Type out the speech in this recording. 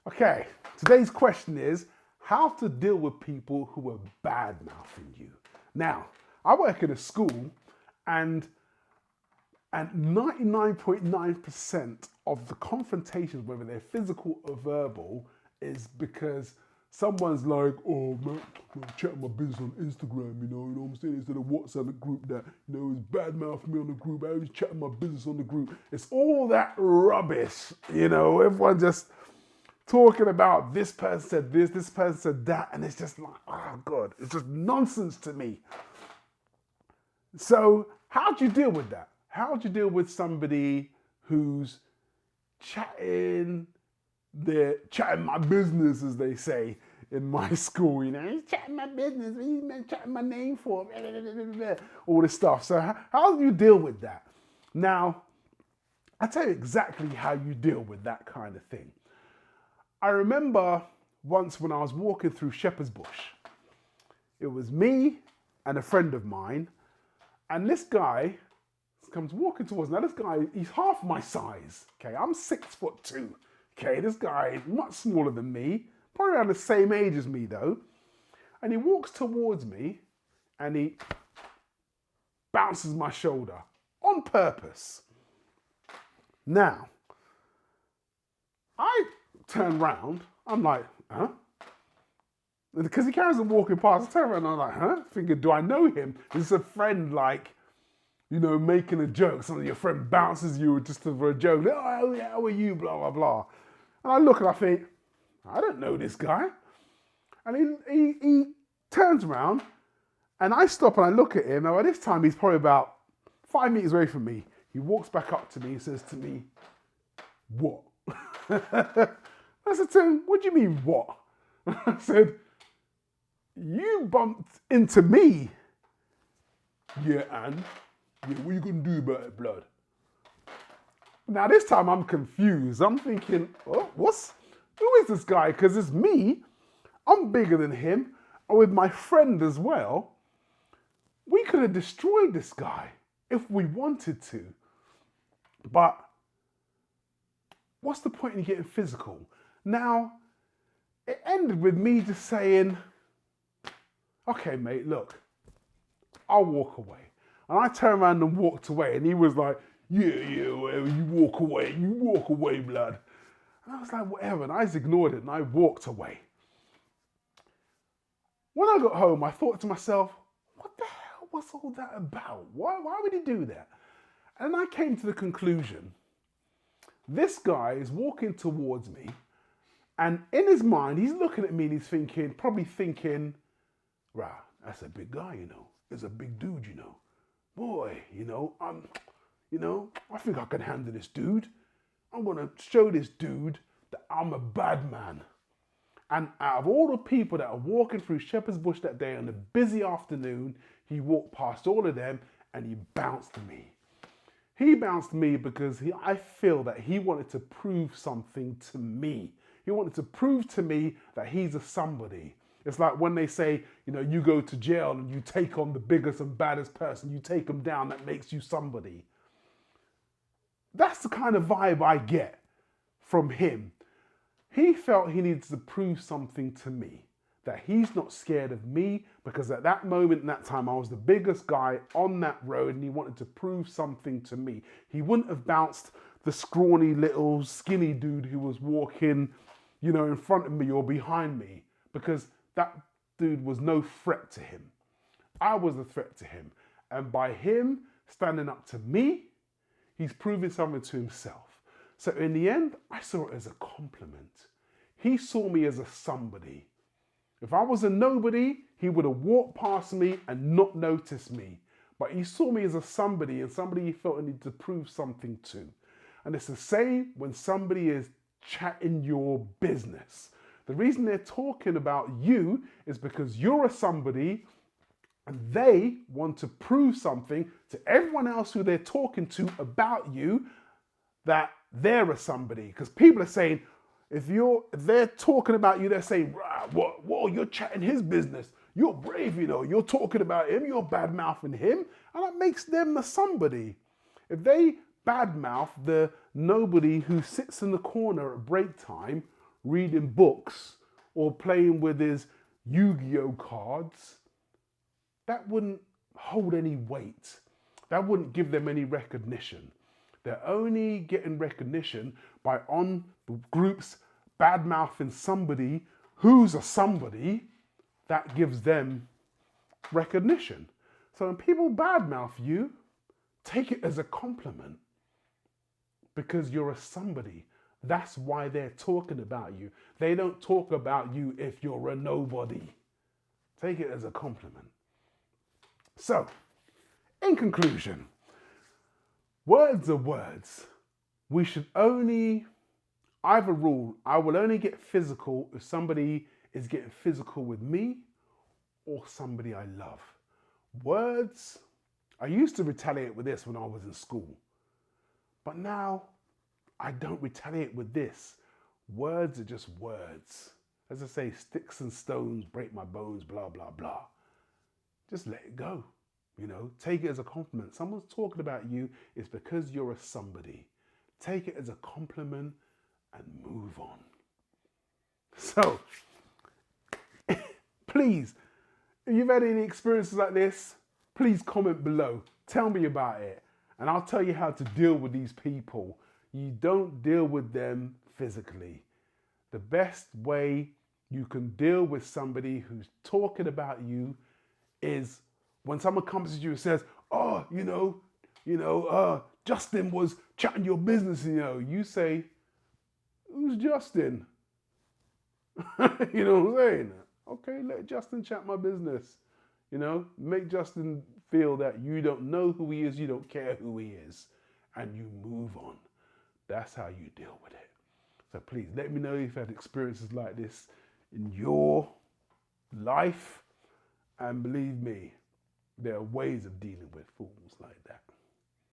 Okay, today's question is how to deal with people who are bad mouthing you. Now, I work in a school and 99.9% of the confrontations, whether they're physical or verbal, is because someone's like, oh man, I'm chatting my business on Instagram, you know what I'm saying? Instead of WhatsApp the group that, is bad mouth me on the group, I was chatting my business on the group. It's all that rubbish, everyone just talking about this person said this person said that, and it's just like, oh God, it's just nonsense to me. So how do you deal with that? How do you deal with somebody who's they're chatting my business, as they say in my school, he's chatting my business, what you man chatting my name for, all this stuff. So how do you deal with that? Now, I'll tell you exactly how you deal with that kind of thing. I remember once when I was walking through Shepherd's Bush, it was me and a friend of mine, and this guy comes walking towards me. Now this guy, he's half my size, okay? I'm 6'2", okay? This guy is much smaller than me, probably around the same age as me though. And he walks towards me and he bounces my shoulder on purpose. Now, I turn round, I'm like, huh? Because he carries on walking past, I turn around and I'm like, huh? Thinking, do I know him? Is this a friend like, making a joke? Some of your friend bounces you just for a joke. Oh, yeah, how are you? Blah, blah, blah. And I look and I think, I don't know this guy. And he turns around and I stop and I look at him. Now, by this time, he's probably about 5 meters away from me. He walks back up to me and says to me, what? I said to him, what do you mean, what? I said, you bumped into me. Yeah, and? Yeah, what are you going to do about it, blood? Now, this time I'm confused. I'm thinking, oh, who is this guy? Because it's me. I'm bigger than him. And with my friend as well, we could have destroyed this guy if we wanted to. But what's the point in getting physical? Now, it ended with me just saying, okay, mate, look, I'll walk away. And I turned around and walked away, and he was like, yeah, well, you walk away, blood. And I was like, whatever, and I just ignored it, and I walked away. When I got home, I thought to myself, what the hell was all that about? Why would he do that? And I came to the conclusion, this guy is walking towards me, and in his mind, he's looking at me and he's probably thinking, rah, that's a big guy, He's a big dude, Boy, I think I can handle this dude. I'm gonna show this dude that I'm a bad man. And out of all the people that are walking through Shepherd's Bush that day on a busy afternoon, he walked past all of them and he bounced me. He bounced me because I feel that he wanted to prove something to me. He wanted to prove to me that he's a somebody. It's like when they say, you go to jail and you take on the biggest and baddest person, you take them down, that makes you somebody. That's the kind of vibe I get from him. He felt he needs to prove something to me, that he's not scared of me, because at that moment in that time, I was the biggest guy on that road and he wanted to prove something to me. He wouldn't have bounced the scrawny little skinny dude who was walking, in front of me or behind me, because that dude was no threat to him. I was a threat to him. And by him standing up to me, he's proving something to himself. So in the end, I saw it as a compliment. He saw me as a somebody. If I was a nobody, he would have walked past me and not noticed me. But he saw me as a somebody, and somebody he felt he needed to prove something to. And it's the same when somebody is chatting your business. The reason they're talking about you is because you're a somebody and they want to prove something to everyone else who they're talking to about you, that they're a somebody. Because people are saying, if they're talking about you, they're saying, whoa, you're chatting his business. You're brave, you're talking about him, you're bad mouthing him, and that makes them the somebody. If they badmouth the nobody who sits in the corner at break time, reading books or playing with his Yu-Gi-Oh cards, that wouldn't hold any weight. That wouldn't give them any recognition. They're only getting recognition by on the groups badmouthing somebody who's a somebody that gives them recognition. So when people badmouth you, take it as a compliment because you're a somebody. That's why they're talking about you. They don't talk about you if you're a nobody. Take it as a compliment. So, in conclusion, words are words. We should only, I have a rule, I will only get physical if somebody is getting physical with me or somebody I love. Words, I used to retaliate with this when I was in school, but now I don't retaliate with this. Words are just words. As I say, sticks and stones break my bones, blah, blah, blah. Just let it go. You know, take it as a compliment. Someone's talking about you, it's because you're a somebody. Take it as a compliment and move on. So, please, if you've had any experiences like this, please comment below. Tell me about it. And I'll tell you how to deal with these people. You don't deal with them physically. The best way you can deal with somebody who's talking about you is when someone comes to you and says, oh, Justin was chatting your business, you say, who's Justin? You know what I'm saying? Okay, let Justin chat my business. Make Justin feel that you don't know who he is, you don't care who he is, and you move on. That's how you deal with it. So please let me know if you've had experiences like this in your life. And believe me, there are ways of dealing with fools like that.